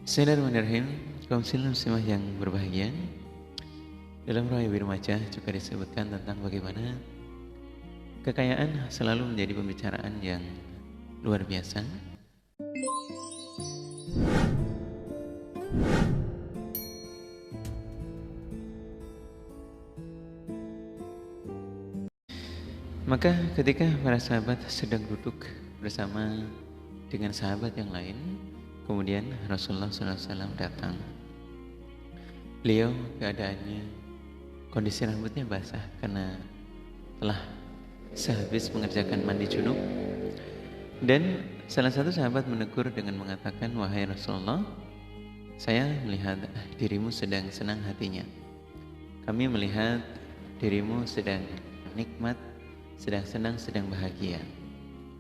Bismillahirrahmanirrahim. Kaum muslimah yang berbahagia, dalam Roh Ibnu Majah juga disebutkan tentang bagaimana kekayaan selalu menjadi pembicaraan yang luar biasa. Maka ketika para sahabat sedang duduk bersama dengan sahabat yang lain, kemudian Rasulullah SAW datang. Beliau keadaannya kondisi rambutnya basah karena telah sehabis mengerjakan mandi junub. Dan salah satu sahabat menegur dengan mengatakan, "Wahai Rasulullah, saya melihat dirimu sedang senang hatinya. Kami melihat dirimu sedang nikmat, sedang senang, sedang bahagia.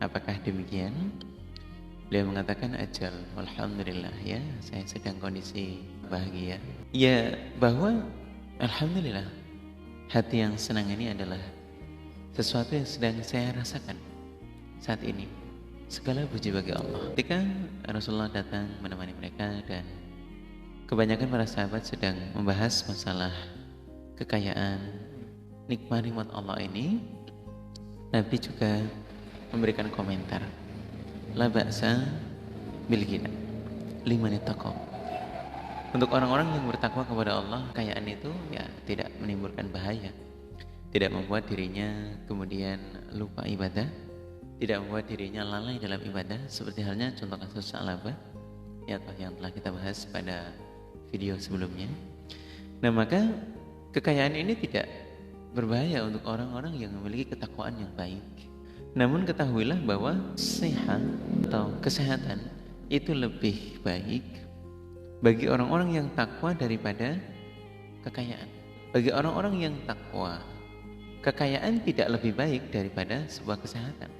Apakah demikian?" Beliau mengatakan, "Ajal, alhamdulillah ya, saya sedang kondisi bahagia." Ya, bahwa alhamdulillah hati yang senang ini adalah sesuatu yang sedang saya rasakan saat ini. Segala puji bagi Allah. Ketika Rasulullah datang menemani mereka dan kebanyakan para sahabat sedang membahas masalah kekayaan, nikmat-nikmat Allah ini, Nabi juga memberikan komentar. La ba'sa bil ghina liman ittaqa. Untuk orang-orang yang bertakwa kepada Allah, kekayaan itu ya tidak menimbulkan bahaya, tidak membuat dirinya kemudian lupa ibadah, tidak membuat dirinya lalai dalam ibadah, seperti halnya contoh kasus Sa'labah ya, yang telah kita bahas pada video sebelumnya. Nah, maka kekayaan ini tidak berbahaya untuk orang-orang yang memiliki ketakwaan yang baik. Namun ketahuilah bahwa sehat atau kesehatan itu lebih baik bagi orang-orang yang takwa daripada kekayaan. Bagi orang-orang yang takwa, kekayaan tidak lebih baik daripada sebuah kesehatan.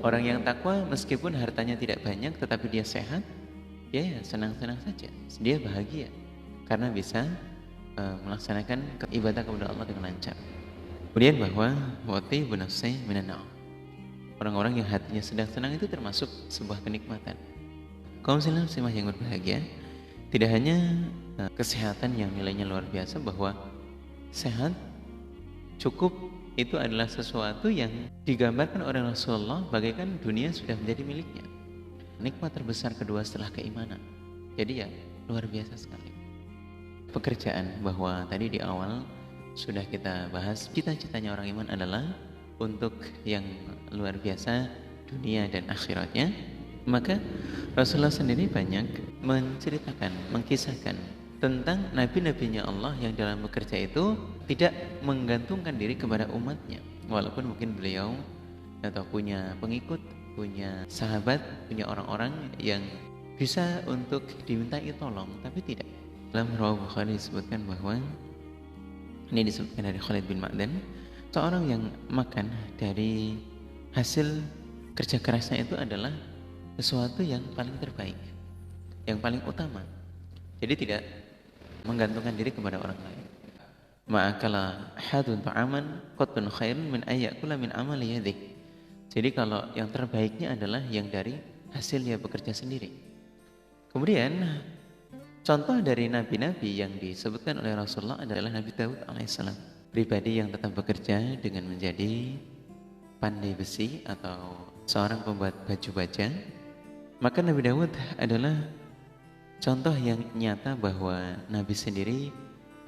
Orang yang takwa meskipun hartanya tidak banyak tetapi dia sehat, ya senang-senang saja, dia bahagia karena bisa melaksanakan ibadah kepada Allah dengan lancar. Kemudian bahwa wati bunafsi minan na'am, orang-orang yang hatinya sedang senang itu termasuk sebuah kenikmatan. Kaum muslimah yang berbahagia, tidak hanya kesehatan yang nilainya luar biasa, bahwa sehat cukup itu adalah sesuatu yang digambarkan oleh Rasulullah bagaikan dunia sudah menjadi miliknya. Nikmat terbesar kedua setelah keimanan. Jadi ya luar biasa sekali. Pekerjaan, bahwa tadi di awal sudah kita bahas, cita-citanya orang iman adalah untuk yang luar biasa dunia dan akhiratnya. Maka Rasulullah sendiri banyak menceritakan, mengkisahkan tentang nabi-nabinya Allah yang dalam bekerja itu tidak menggantungkan diri kepada umatnya, walaupun mungkin beliau atau punya pengikut, punya sahabat, punya orang-orang yang bisa untuk dimintai tolong, tapi tidak. Dalam Riwayat Bukhari disebutkan bahwa, ini disebutkan dari Khalid bin Ma'dan, seorang yang makan dari hasil kerja kerasnya itu adalah sesuatu yang paling terbaik, yang paling utama. Jadi tidak menggantungkan diri kepada orang lain. Ma'akala hadun ta'aman qatun khairun min ayyakula min amali yadik. Jadi kalau yang terbaiknya adalah yang dari hasil dia bekerja sendiri. Kemudian contoh dari nabi-nabi yang disebutkan oleh Rasulullah adalah Nabi Daud alaihissalam, pribadi yang tetap bekerja dengan menjadi pandai besi atau seorang pembuat baju baja. Maka Nabi Daud adalah contoh yang nyata bahwa Nabi sendiri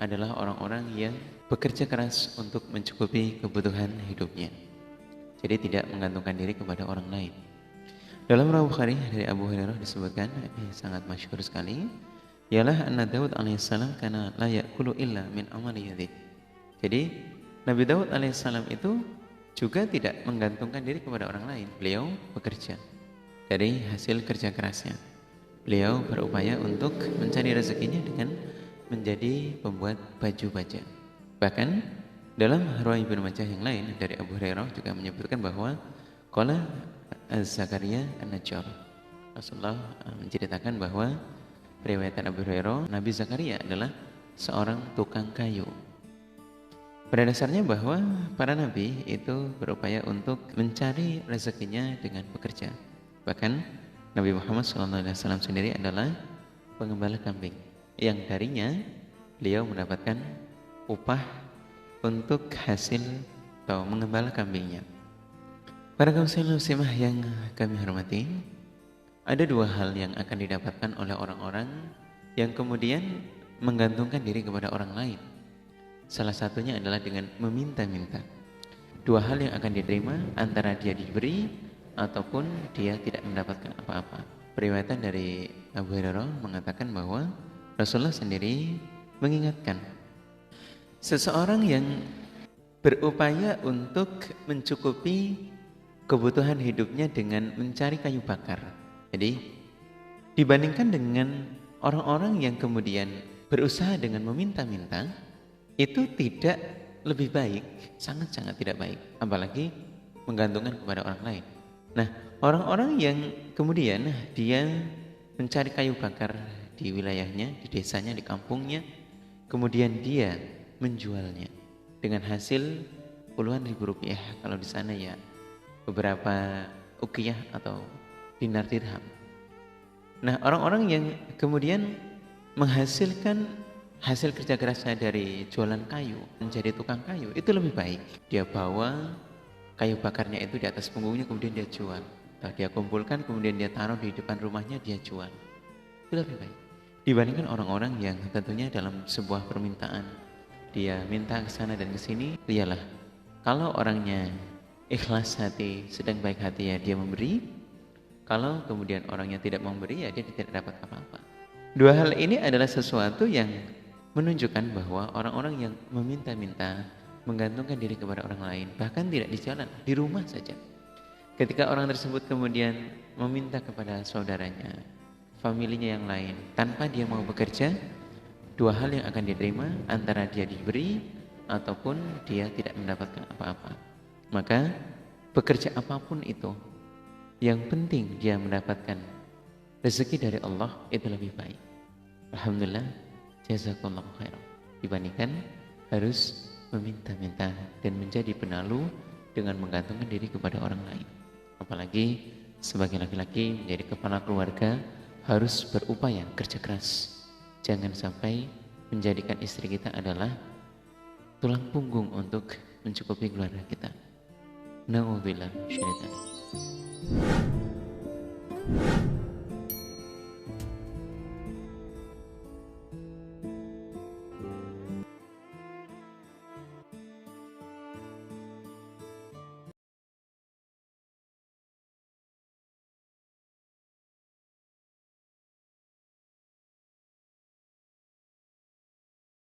adalah orang-orang yang bekerja keras untuk mencukupi kebutuhan hidupnya. Jadi tidak menggantungkan diri kepada orang lain. Dalam Riwayat Bukhari dari Abu Hurairah disebutkan, sangat masyhur sekali, ialah anna Daud alaihissalam kana la ya'kulu illa min amali yadih. Jadi Nabi Daud alaihissalam itu juga tidak menggantungkan diri kepada orang lain. Beliau bekerja dari hasil kerja kerasnya. Beliau berupaya untuk mencari rezekinya dengan menjadi pembuat baju baja. Bahkan dalam Riwayat Ibnu Majah yang lain dari Abu Hurairah juga menyebutkan bahwa qala Zakaria an-Najjar, Rasulullah menceritakan bahwa riwayatan Abu Hurairah, Nabi Zakaria adalah seorang tukang kayu. Pada dasarnya bahwa para nabi itu berupaya untuk mencari rezekinya dengan bekerja. Bahkan Nabi Muhammad SAW sendiri adalah pengembala kambing yang darinya beliau mendapatkan upah untuk hasil atau mengembala kambingnya. Para kaum muslimah yang kami hormati, ada dua hal yang akan didapatkan oleh orang-orang yang kemudian menggantungkan diri kepada orang lain. Salah satunya adalah dengan meminta-minta. Dua hal yang akan diterima antara dia diberi ataupun dia tidak mendapatkan apa-apa. Periwayatan dari Abu Hurairah mengatakan bahwa Rasulullah sendiri mengingatkan seseorang yang berupaya untuk mencukupi kebutuhan hidupnya dengan mencari kayu bakar. Jadi dibandingkan dengan orang-orang yang kemudian berusaha dengan meminta-minta, itu tidak lebih baik, sangat-sangat tidak baik, apalagi menggantungkan kepada orang lain. Nah, orang-orang yang kemudian dia mencari kayu bakar di wilayahnya, di desanya, di kampungnya, kemudian dia menjualnya dengan hasil puluhan ribu rupiah, kalau di sana ya beberapa ukiyah atau dinar dirham. Nah, orang-orang yang kemudian menghasilkan hasil kerja kerasnya dari jualan kayu, menjadi tukang kayu, itu lebih baik. Dia bawa kayu bakarnya itu di atas punggungnya, kemudian dia jual. Atau dia kumpulkan, kemudian dia taruh di depan rumahnya, dia jual. Itu lebih baik dibandingkan orang-orang yang tentunya dalam sebuah permintaan dia minta ke sana dan ke sini. Iyalah, kalau orangnya ikhlas hati, sedang baik hati, ya dia memberi. Kalau kemudian orangnya tidak memberi, ya dia tidak dapat apa-apa. Dua hal ini adalah sesuatu yang menunjukkan bahwa orang-orang yang meminta-minta, menggantungkan diri kepada orang lain, bahkan tidak di jalan, di rumah saja. Ketika orang tersebut kemudian meminta kepada saudaranya, familinya yang lain, tanpa dia mau bekerja, dua hal yang akan diterima antara dia diberi ataupun dia tidak mendapatkan apa-apa. Maka bekerja apapun itu, yang penting dia mendapatkan rezeki dari Allah, itu lebih baik. Alhamdulillah, jazakallahu khairan, dibandingkan harus meminta-minta dan menjadi penalu dengan menggantungkan diri kepada orang lain. Apalagi sebagai laki-laki menjadi kepala keluarga, harus berupaya kerja keras. Jangan sampai menjadikan istri kita adalah tulang punggung untuk mencukupi keluarga kita. Na'udzubillah syaitan.